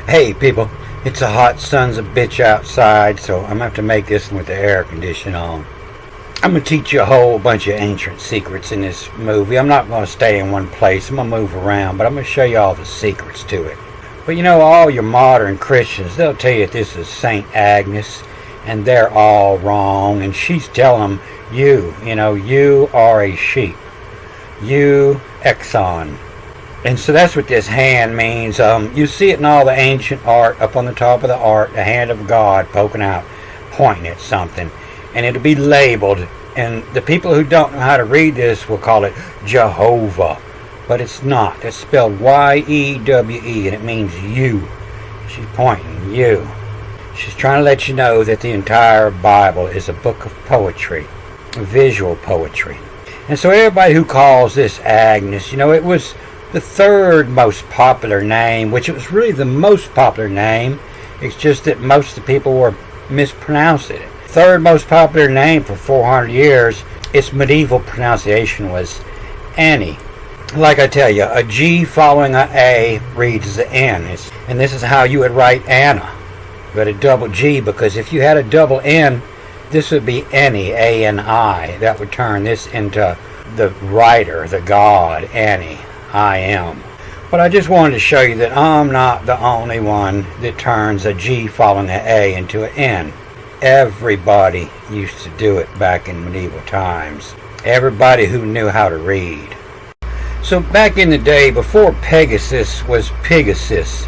Hey people, it's a hot sons of bitch outside, so I'm gonna have to make this one with the air conditioner on. I'm gonna teach you a whole bunch of ancient secrets in this movie. I'm not gonna stay in one place. I'm gonna move around, but I'm gonna show you all the secrets to it. But you know, all your modern Christians, they'll tell you this is Saint Agnes, and they're all wrong. And she's telling them, you are a sheep. You Exxon. And so that's what this hand means. You see it in all the ancient art, up on the top of the art, the hand of God poking out, pointing at something. And it'll be labeled. And the people who don't know how to read this will call it Jehovah. But it's not. It's spelled Y-E-W-E, and it means you. She's pointing, you. She's trying to let you know that the entire Bible is a book of poetry, visual poetry. And so everybody who calls this Agnes, it was the third most popular name, which it was really the most popular name. It's just that most of the people were mispronouncing it. Third most popular name for 400 years, its medieval pronunciation was Annie. Like I tell you, a G following a A reads as an N. And this is how you would write Anna. You got a double G, because if you had a double N, this would be Annie, A-N-I. That would turn this into the writer, the god, Annie. I am. But I just wanted to show you that I'm not the only one that turns a G following an A into an N. Everybody used to do it back in medieval times. Everybody who knew how to read. So back in the day, before Pegasus was Pegasus,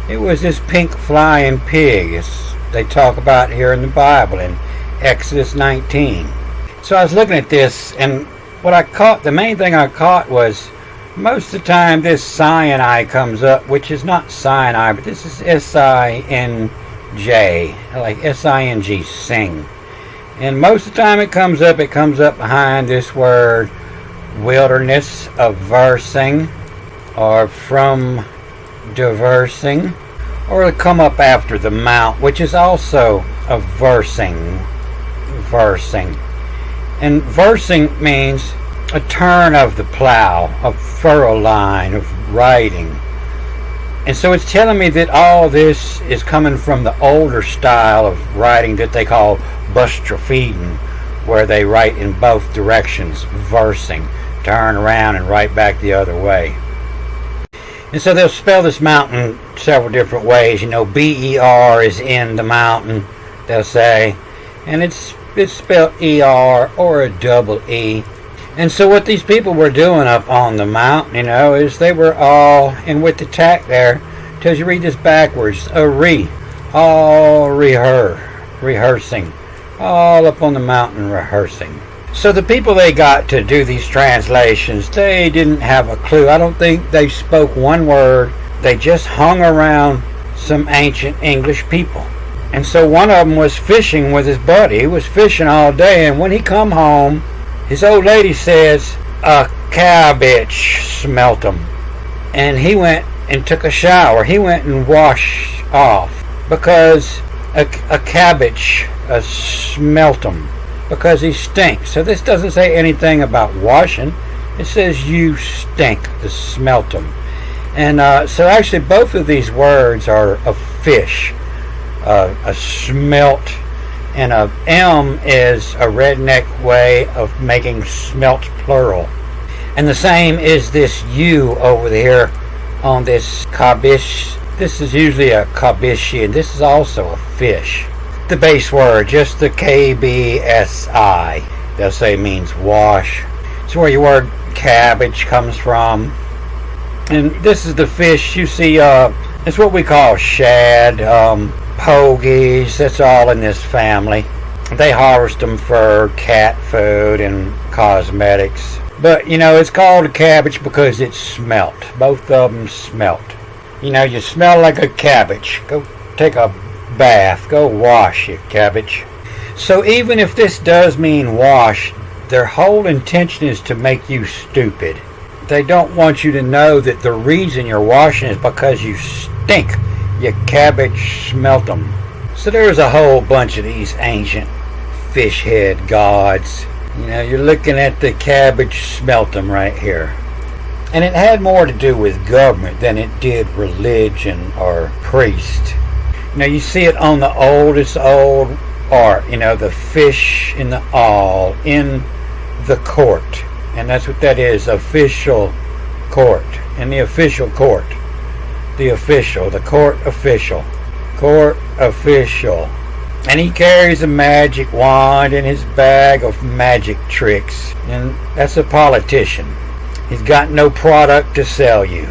it was this pink flying pig, as they talk about here in the Bible in Exodus 19. So I was looking at this, and the main thing I caught was, most of the time this cyanide comes up, which is not cyanide, but this is S-I-N-J, like S-I-N-G, sing. And most of the time it comes up behind this word wilderness, aversing, or from diversing, or it'll come up after the mount, which is also versing. And versing means a turn of the plow, a furrow line of writing. And so it's telling me that all this is coming from the older style of writing that they call bustropheden, where they write in both directions, versing, turn around and write back the other way. And so they'll spell this mountain several different ways. B-E-R is in the mountain, they'll say. And it's spelled E-R or a double E. And so what these people were doing up on the mountain, is they were all, and with the tack there, tells you read this backwards, rehearsing, all up on the mountain rehearsing. So the people they got to do these translations, they didn't have a clue. I don't think they spoke one word. They just hung around some ancient English people. And so one of them was fishing with his buddy. He was fishing all day, and when he come home, his old lady says, a cow bitch smelt him. And he went and took a shower. He went and washed off because a cabbage smelt him, because he stinks. So this doesn't say anything about washing. It says you stink, the smelt him. And so actually both of these words are of fish. A smelt. And a M is a redneck way of making smelt plural. And the same is this U over there on this kabish. This is usually a kabishi, and this is also a fish. The base word, just the K-B-S-I, they'll say means wash. It's where your word cabbage comes from. And this is the fish you see, it's what we call shad, pogies, that's all in this family. They harvest them for cat food and cosmetics. But, it's called a cabbage because it's smelt. Both of them smelt. You smell like a cabbage. Go take a bath. Go wash, you cabbage. So even if this does mean wash, their whole intention is to make you stupid. They don't want you to know that the reason you're washing is because you stink. You cabbage smelt them. So there's a whole bunch of these ancient fish head gods. You're looking at the cabbage smelt them right here. And it had more to do with government than it did religion or priest. You see it on the oldest old art, the fish in the awl in the court. And that's what that is, official court. In the official court. The court official. Court official. And he carries a magic wand in his bag of magic tricks. And that's a politician. He's got no product to sell you.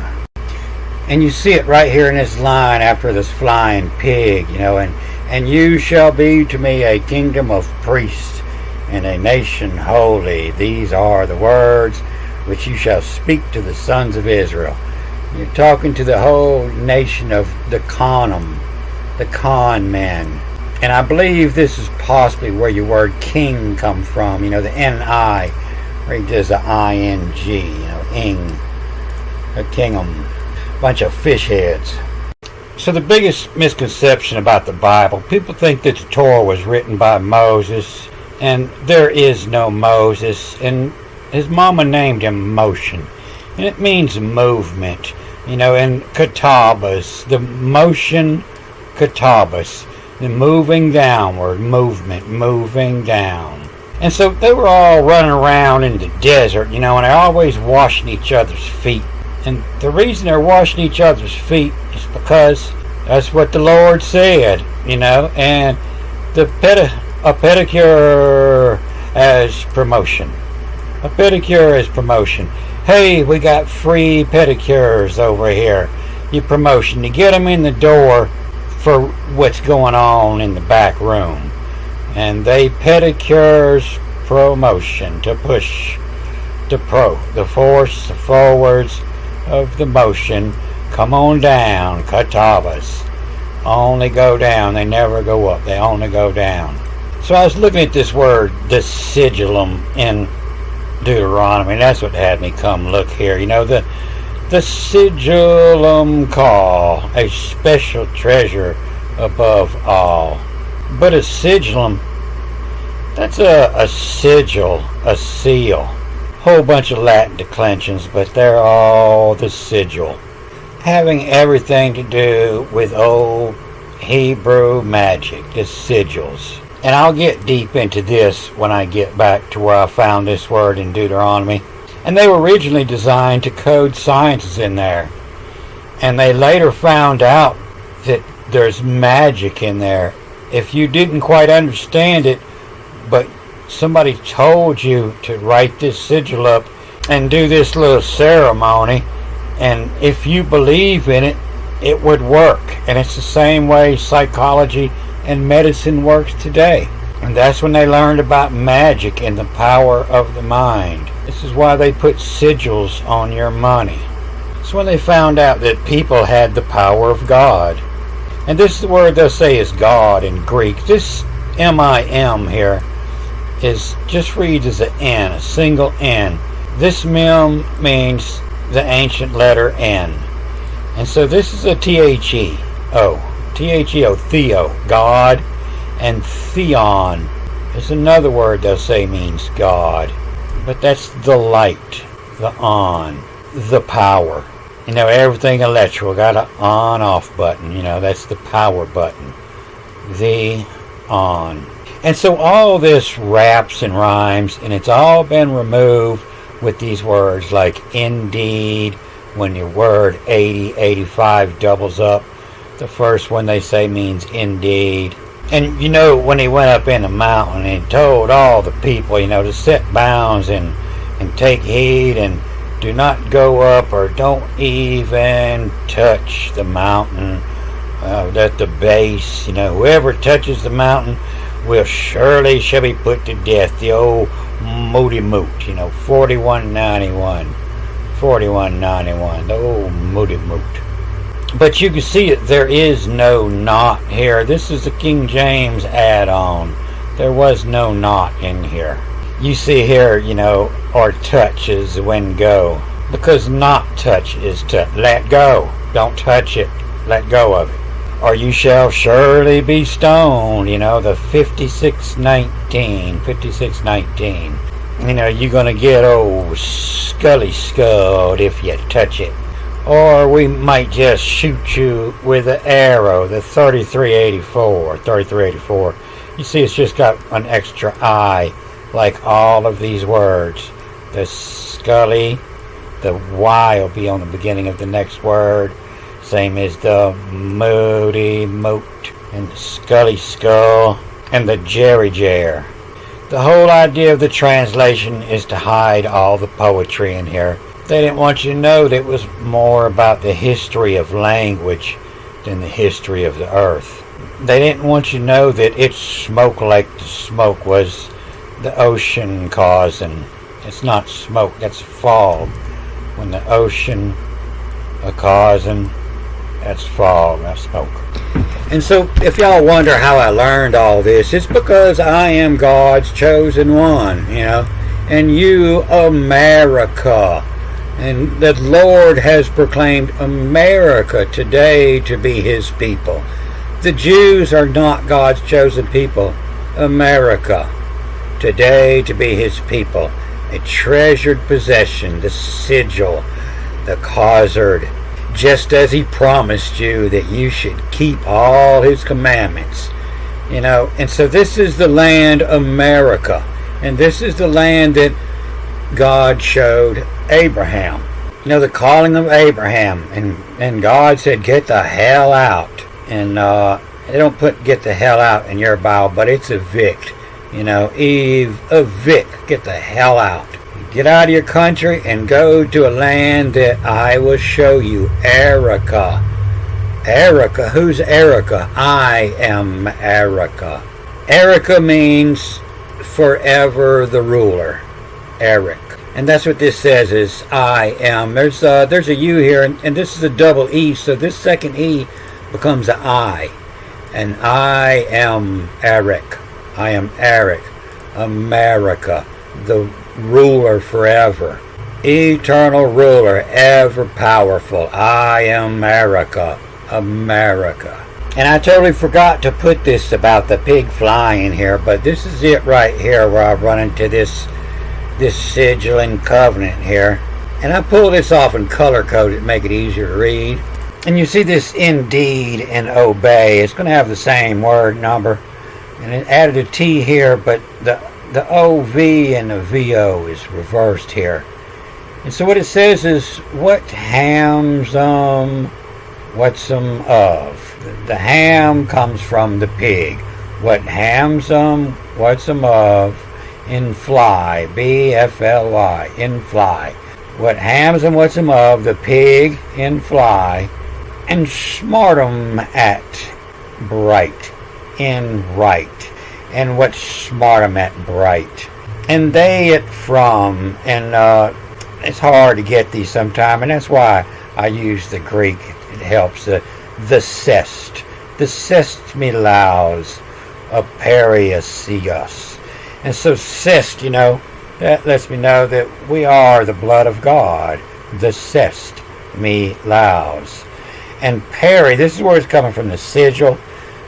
And you see it right here in this line after this flying pig, and you shall be to me a kingdom of priests and a nation holy. These are the words which you shall speak to the sons of Israel. You're talking to the whole nation of the con men. And I believe this is possibly where your word king comes from, the N-I, where he does the I-N-G, ing, a kingdom. Bunch of fish heads. So the biggest misconception about the Bible, people think that the Torah was written by Moses, and there is no Moses, and his mama named him Motion, and it means movement, and katabas, the motion katabas, the moving downward, moving down. And so they were all running around in the desert, and they're always washing each other's feet. And the reason they're washing each other's feet is because that's what the Lord said, and a pedicure as promotion. A pedicure is promotion. Hey, we got free pedicures over here. You promotion. You get them in the door for what's going on in the back room. And they pedicures promotion to push the force, the forwards of the motion. Come on down, katabas. Only go down, they never go up, they only go down. So I was looking at this word, the sigillum in Deuteronomy. That's what had me come look here. The sigillum call, a special treasure above all. But a sigillum, that's a sigil, a seal. Whole bunch of Latin declensions, but they're all the sigil. Having everything to do with old Hebrew magic, the sigils. And I'll get deep into this when I get back to where I found this word in Deuteronomy. And they were originally designed to code sciences in there. And they later found out that there's magic in there. If you didn't quite understand it, but somebody told you to write this sigil up and do this little ceremony, and if you believe in it, it would work. And it's the same way psychology and medicine works today. And that's when they learned about magic and the power of the mind. This is why they put sigils on your money. It's when they found out that people had the power of God. And this is the word they'll say is God in Greek. This M-I-M here is just reads as an N, a single N. This mem means the ancient letter N. And so this is a T-H-E-O. T-H-E-O, Theo, God. And Theon is another word they'll say means God. But that's the light, the on, the power. Everything electrical got an on-off button. That's the power button. The on. And so all this raps and rhymes, and it's all been removed with these words like indeed, when your word 80, 85 doubles up. The first one they say means indeed. And when he went up in the mountain, he told all the people, to set bounds and take heed and do not go up or don't even touch the mountain at the base. Whoever touches the mountain will surely shall be put to death. The old moody moot, 4191. 4191, the old moody moot. But you can see it, there is no not here. This is the King James add-on. There was no not in here. You see here, or touch is when go. Because not touch is to let go. Don't touch it. Let go of it. Or you shall surely be stoned. The 5619. you're going to get old Scully skulled if you touch it. Or we might just shoot you with an arrow, the 3384. You see, it's just got an extra I, like all of these words. The Scully, the Y will be on the beginning of the next word. Same as the Moody Moat, and the Scully Skull, and the Jerry Jer. The whole idea of the translation is to hide all the poetry in here. They didn't want you to know that it was more about the history of language than the history of the earth. They didn't want you to know that its smoke like the smoke was the ocean causing. It's not smoke, that's fog. When the ocean causing, that's fog, that's smoke. And so if y'all wonder how I learned all this, it's because I am God's chosen one, and you, America. And the Lord has proclaimed America today to be his people. The Jews are not God's chosen people. America today to be his people. A treasured possession, the sigil, the khazard, just as he promised you that you should keep all his commandments. And so this is the land America. And this is the land that God showed Abraham. The calling of Abraham. And God said, get the hell out. And they don't put get the hell out in your Bible, but it's evict. Eve, evict, get the hell out. Get out of your country and go to a land that I will show you. Erica. Erica, who's Erica? I am Erica. Erica means forever the ruler. Eric. And that's what this says is I am. There's a U here, and this is a double E, so this second E becomes an I. And I am Eric. I am Eric. America. The ruler forever. Eternal ruler, ever powerful. I am America. America. And I totally forgot to put this about the pig flying here, but this is it right here where I run into this sigil and covenant here. And I pull this off and color code it to make it easier to read. And you see this indeed and obey. It's going to have the same word number. And it added a T here, but the OV and the VO is reversed here. And so what it says is, what hams what's of. The ham comes from the pig. What hams what's of, in fly, B-F-L-Y, in fly. What hams and what's of, the pig in fly, and smart 'em at bright, in right. And what smart 'em at bright. And they it from, and it's hard to get these sometime, and that's why I use the Greek. It helps. The cest me laus, aperiasios. And so cest, that lets me know that we are the blood of God. The cest me laus. And peri, this is where it's coming from, the sigil.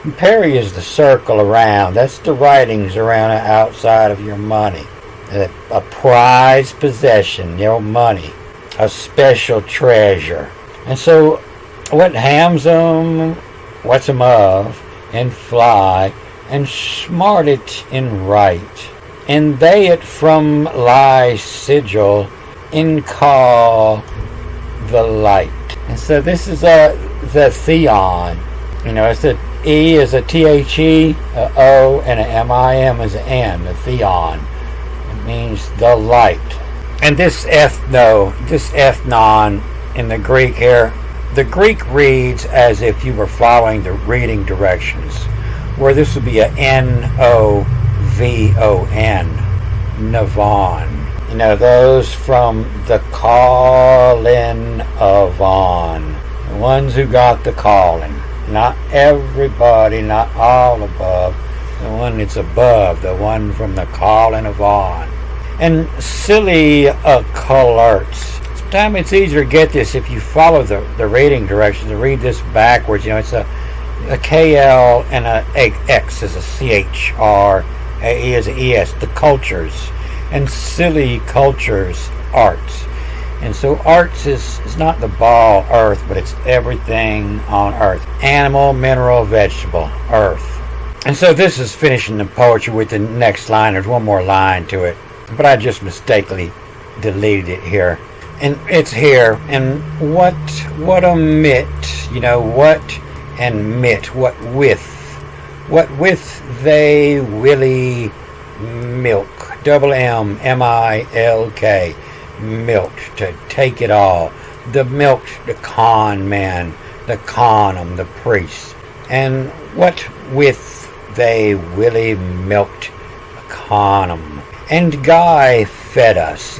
And peri is the circle around. That's the writings around the outside of your money. A prized possession, your money. A special treasure. And so, what hams what's of, and fly, and smart it in right. And they it from lie sigil, in call the light. And so this is the theon. It's the E is a THE, a O, and a MIM is an N, the theon. It means the light. And this ethnon in the Greek here, the Greek reads as if you were following the reading directions, where this would be a N-O-V-O-N, Navon. Those from the calling of on. The ones who got the calling. Not everybody, not all above. The one that's above, the one from the calling of on. And silly colorts. Sometimes it's easier to get this if you follow the reading directions and read this backwards. It's a KL and a X is a CHR, A E is a ES. The cultures. and silly cultures, arts. And so arts is not the ball, earth, but it's everything on earth. Animal, mineral, vegetable, earth. And so this is finishing the poetry with the next line. There's one more line to it, but I just mistakenly deleted it here. And it's here. And what a mit, what and mit, what with they willy milk, double M-M-I-L-K, milked, to take it all. The milked, the con man, the conum, the priest. And what with they willy milked the conum. And Guy fed us.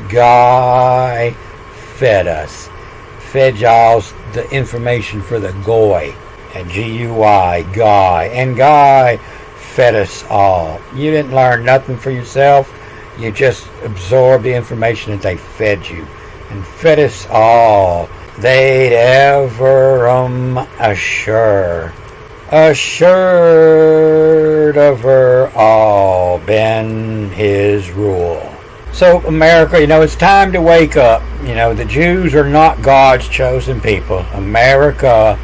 Fed y'all the information for the goy. And G-U-I, Guy. And Guy fed us all. You didn't learn nothing for yourself. You just absorbed the information that they fed you. And fed us all. They'd ever assured of her all been his rule. So America, it's time to wake up. The Jews are not God's chosen people. America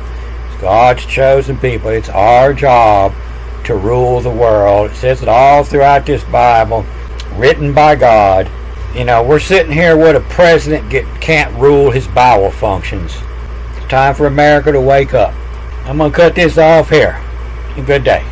is God's chosen people. It's our job to rule the world. It says it all throughout this Bible, written by God. We're sitting here with a president can't rule his bowel functions. It's time for America to wake up. I'm going to cut this off here. A good day.